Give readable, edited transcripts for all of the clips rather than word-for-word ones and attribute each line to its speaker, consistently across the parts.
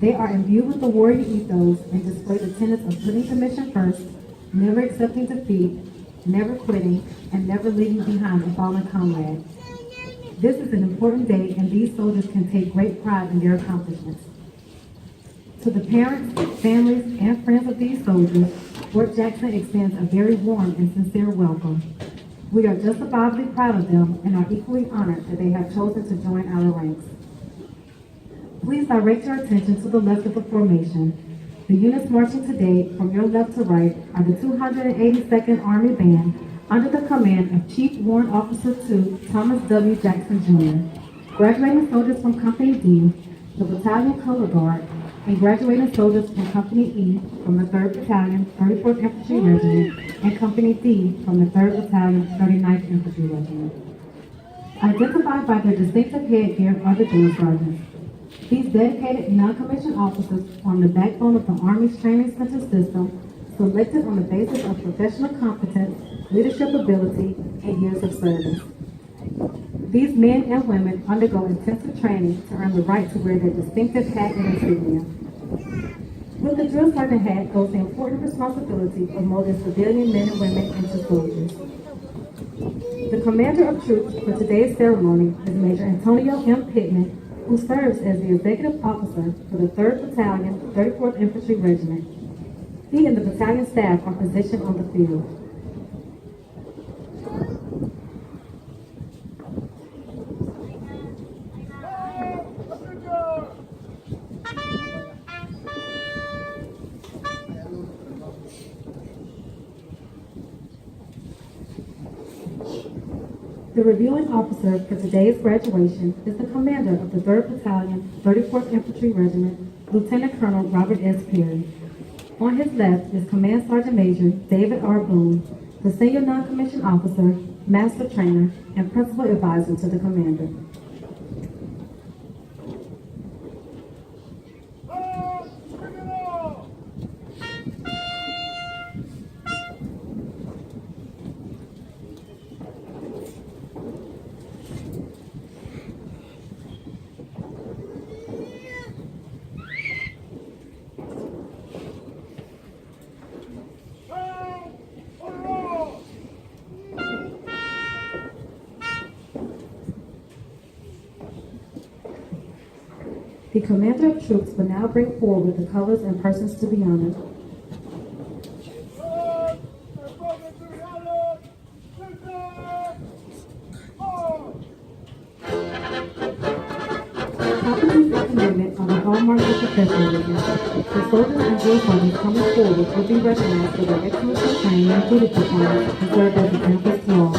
Speaker 1: They are imbued with the warrior ethos and display the tenets of putting the mission first, never accepting defeat, never quitting, and never leaving behind a fallen comrade. This is an important day, and these soldiers can take great pride in their accomplishments. To the parents, families, and friends of these soldiers, Fort Jackson extends a very warm and sincere welcome. We are justifiably proud of them and are equally honored that they have chosen to join our ranks. Please direct your attention to the left of the formation. The units marching today from your left to right are the 282nd Army Band under the command of Chief Warrant Officer 2 Thomas W. Jackson Jr., graduating soldiers from Company D, the Battalion Color Guard, and graduating soldiers from Company E from the 3rd Battalion, 34th Infantry Regiment, and Company D from the 3rd Battalion, 39th Infantry Regiment. Identified by their distinctive headgear are the drill sergeants. These dedicated non-commissioned officers form the backbone of the Army's training center system, selected on the basis of professional competence, leadership ability, and years of service. These men and women undergo intensive training to earn the right to wear their distinctive hat and insignia. With the drill sergeant hat goes the important responsibility of molding civilian men and women into soldiers. The commander of troops for today's ceremony is Major Antonio M. Pittman, who serves as the executive officer for the 3rd Battalion, 34th Infantry Regiment. He and the battalion staff are positioned on the field. The reviewing officer for today's graduation is the commander of the 3rd Battalion, 34th Infantry Regiment, Lieutenant Colonel Robert S. Perry. On his left is Command Sergeant Major David R. Boone, the senior non-commissioned officer, master trainer, and principal advisor to the commander. The commander of troops will now bring forward the colors and persons to be honored. Competence and commitment are the hallmarks of professionalism. The soldiers and drill sergeants coming forward will be recognized for their excellence in training and duty performance and serve as examples to all.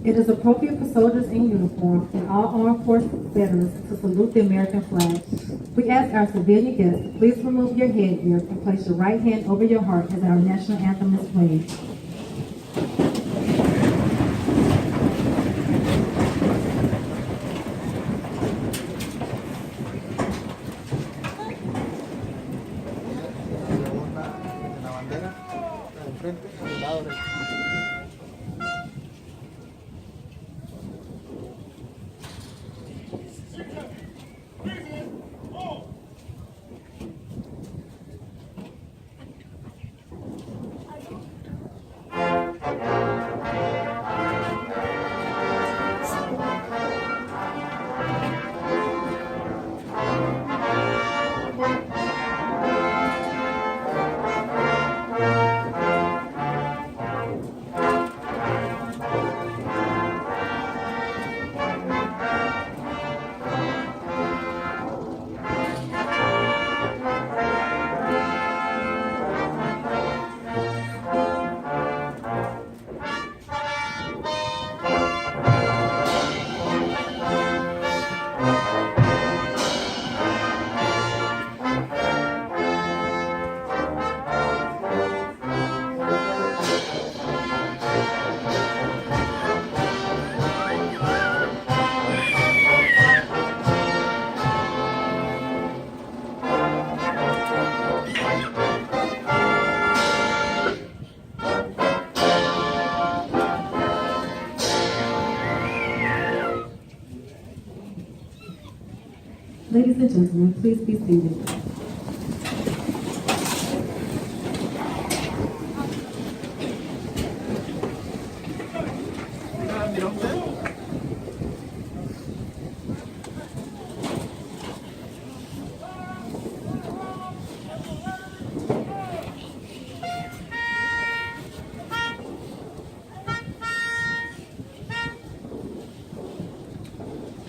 Speaker 1: It is appropriate for soldiers in uniform and all armed forces veterans to salute the American flag. We ask our civilian guests to please remove your headgear and place your right hand over your heart as our national anthem is played. Ladies and gentlemen, please be seated.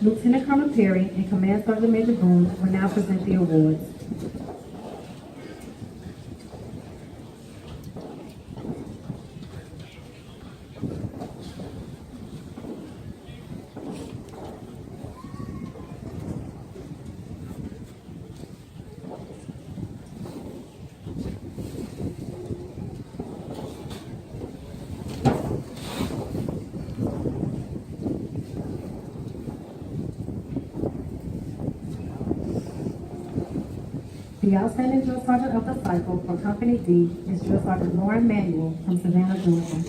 Speaker 1: Lieutenant Colonel Perry and Command Sergeant Major Boone will now present the awards. The outstanding drill sergeant of the cycle for Company D is Drill Sergeant Lauren Manuel from Savannah, Georgia.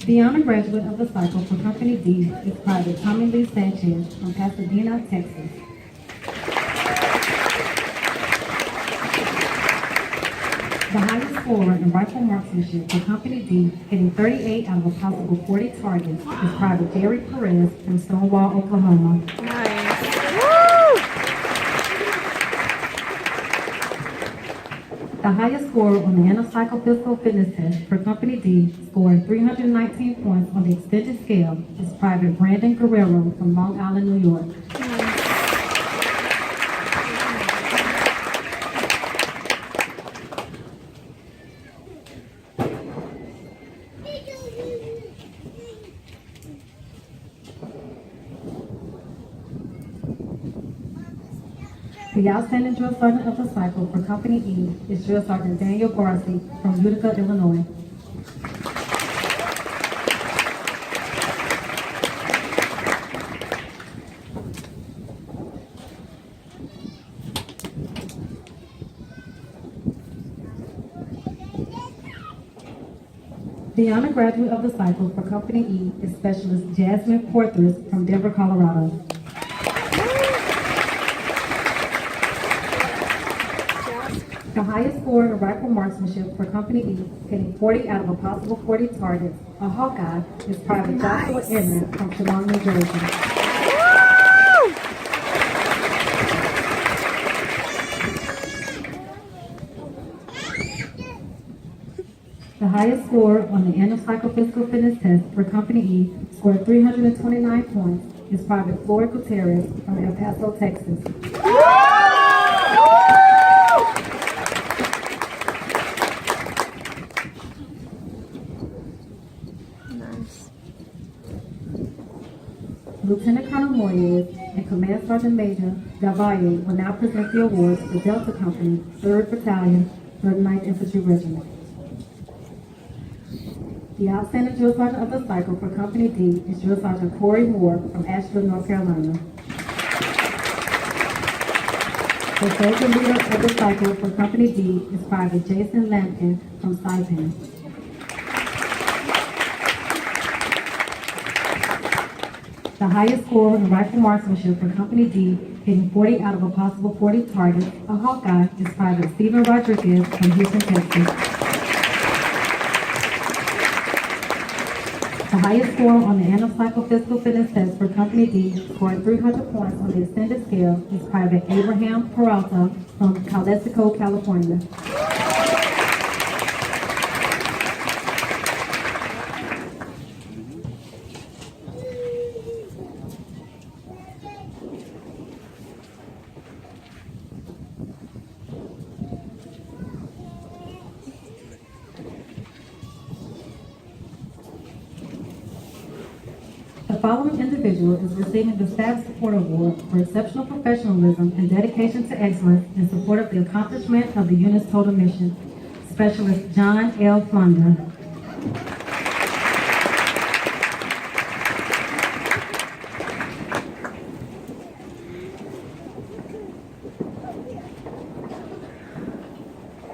Speaker 1: The honor graduate of the cycle for Company D is Private Tommy Lee Sanchez from Pasadena, Texas. The highest scorer in rifle marksmanship for Company D, hitting 38 out of a possible 40 targets, is Private Jerry Perez from Stonewall, Oklahoma.
Speaker 2: Nice. Woo!
Speaker 1: The highest scorer on the Intercycle Physical Fitness Test for Company D, scoring 319 points on the extended scale, is Private Brandon Guerrero from Long Island, New York. The outstanding drill sergeant of the cycle for Company E is Drill Sergeant Daniel Barcy from Utica, Illinois. The honor graduate of the cycle for Company E is Specialist Jasmine Porthers from Denver, Colorado. The highest score in rifle marksmanship for Company E, hitting 40 out of a possible 40 targets, a Hawkeye, is Private Joshua Edmond from Shalom, New Jersey. The highest score on the Intercycle Physical Fitness Test for Company E, scored 329 points, is Private Floyd Gutierrez from El Paso, Texas. Lieutenant Colonel Moyes and Command Sergeant Major Davalle will now present the awards for Delta Company, 3rd Battalion, 39th Infantry Regiment. The outstanding drill sergeant of the cycle for Company D is Drill Sergeant Corey Moore from Asheville, North Carolina. The soldier leader of the cycle for Company D is Private Jason Lampkin from Saipan. The highest score in rifle marksmanship for Company D, hitting 40 out of a possible 40 targets, a Hawkeye, is Private Stephen Rodriguez from Houston, Texas. The highest score on the Intercycle Physical Fitness Test for Company D, scoring 300 points on the extended scale, is Private Abraham Peralta from Calexico, California. The following individual is receiving the Staff Support Award for exceptional professionalism and dedication to excellence in support of the accomplishment of the unit's total mission. Specialist John L. Flunder.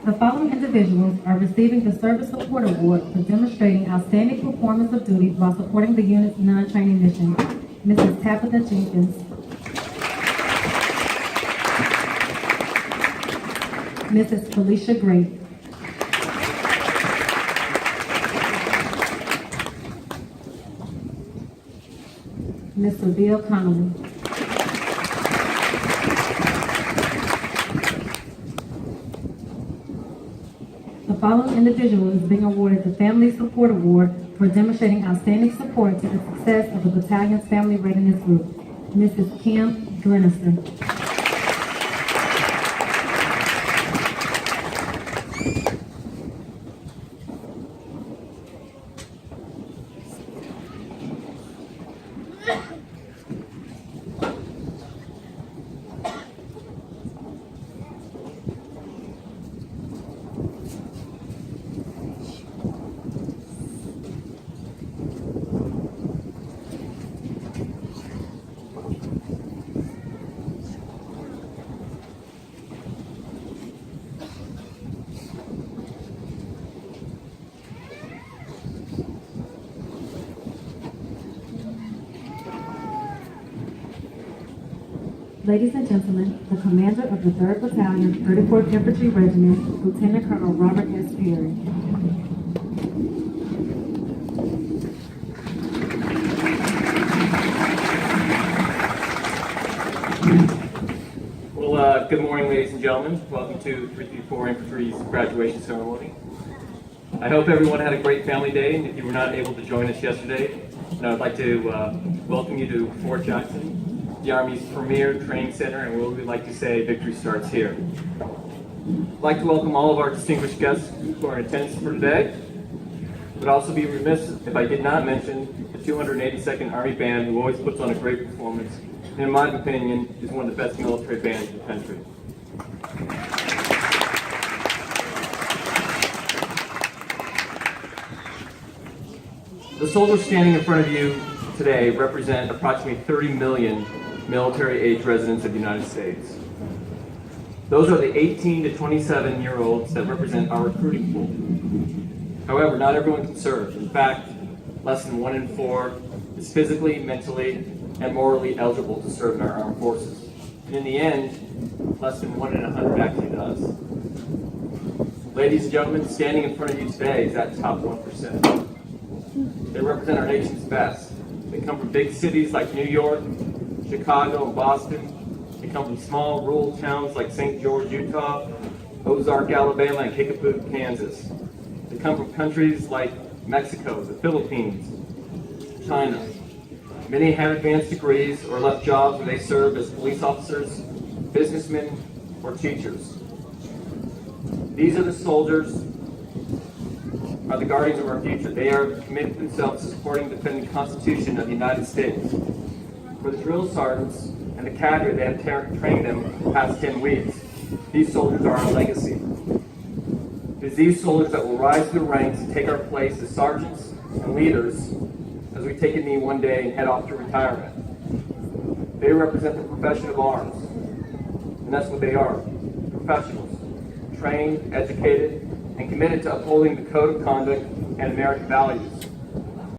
Speaker 1: The following individuals are receiving the Service Support Award for demonstrating outstanding performance of duty while supporting the unit's non-training mission. Mrs. Tabitha Jenkins. Mrs. Felicia Gray. Ms. Seville Connolly. The following individual is being awarded the Family Support Award for demonstrating outstanding support to the success of the battalion's family readiness group. Mrs. Kim Grenister. Ladies and gentlemen, the commander of the 3rd Battalion, 34th Infantry Regiment, Lieutenant Colonel Robert S. Perry.
Speaker 3: Well, good morning, ladies and gentlemen. Welcome to 334 Infantry's graduation ceremony. I hope everyone had a great family day, and if you were not able to join us yesterday, I would like to welcome you to Fort Jackson, the Army's premier training center, and we would like to say victory starts here. I'd like to welcome all of our distinguished guests who are in attendance for today. Would also be remiss if I did not mention the 282nd Army Band, who always puts on a great performance, and in my opinion, is one of the best military bands in the country. The soldiers standing in front of you today represent approximately 30 million military-age residents of the United States. Those are the 18 to 27-year-olds that represent our recruiting pool. However, not everyone can serve. In fact, less than 1 in 4 is physically, mentally, and morally eligible to serve in our armed forces. And in the end, less than 1 in 100 actually does. Ladies and gentlemen, standing in front of you today is that top 1%. They represent our nation's best. They come from big cities like New York, Chicago, and Boston. They come from small rural towns like St. George, Utah, Ozark, Alabama, and Kickapoo, Kansas. They come from countries like Mexico, the Philippines, China. Many have advanced degrees or left jobs where they serve as police officers, businessmen, or teachers. These are the soldiers, are the guardians of our future. They are committed themselves to supporting and defending the Constitution of the United States. For the drill sergeants and the cadre that have trained them for the past 10 weeks, these soldiers are our legacy. It is these soldiers that will rise through the ranks and take our place as sergeants and leaders as we take a knee one day and head off to retirement. They represent the profession of arms, and that's what they are, professionals, trained, educated, and committed to upholding the code of conduct and American values.